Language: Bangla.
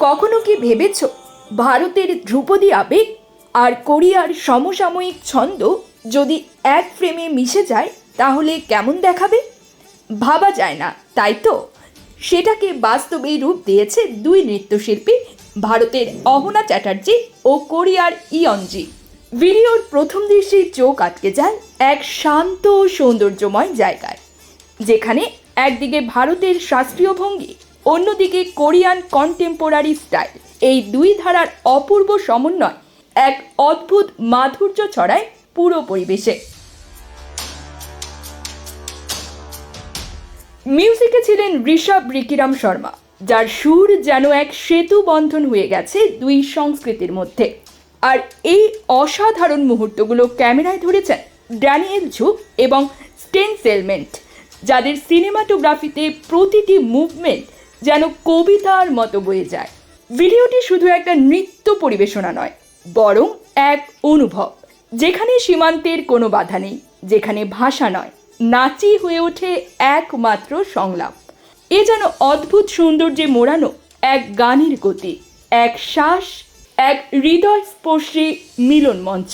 কখনো কি ভেবেছ ভারতের ধ্রুপদী আবেগ আর কোরিয়ার সমসাময়িক ছন্দ যদি এক ফ্রেমে মিশে যায় তাহলে কেমন দেখাবে? ভাবা যায় না, তাই তো? সেটাকে বাস্তবে রূপ দিয়েছে দুই নৃত্যশিল্পী, ভারতের অহনা চ্যাটার্জি ও কোরিয়ার ইয়নজি। ভিডিওর প্রথম দৃশ্যেই চোখ আটকে যায় এক শান্ত সৌন্দর্যময় জায়গায়, যেখানে একদিকে ভারতের শাস্ত্রীয় ভঙ্গি, অন্যদিকে কোরিয়ান কন্টেম্পোরারি স্টাইল। এই দুই ধারার অপূর্ব সমন্বয় এক অদ্ভুত মাধুর্য ছড়ায় পুরো পরিবেশে। মিউজিকে ছিলেন ঋষভ রিকিরাম শর্মা, যার সুর যেন এক সেতু বন্ধন হয়ে গেছে দুই সংস্কৃতির মধ্যে। আর এই অসাধারণ মুহূর্তগুলো ক্যামেরায় ধরেছেন ড্যানিয়েল ঝু এবং স্টেন সেলমেন্ট, যাদের সিনেমাটোগ্রাফিতে প্রতিটি মুভমেন্ট যেন কবিতার মতো বয়ে যায়। ভিডিওটি শুধু একটা নৃত্য পরিবেশনা নয়, বরং এক অনুভব, যেখানে সীমান্তের কোনো বাধা নেই, যেখানে ভাষা নয়, নাচই হয়ে ওঠে একমাত্র সংলাপ। এ যেন অদ্ভুত সৌন্দর্যে মোড়ানো এক গানের গতি, এক শ্বাস, এক হৃদয়স্পর্শী মিলন মঞ্চ।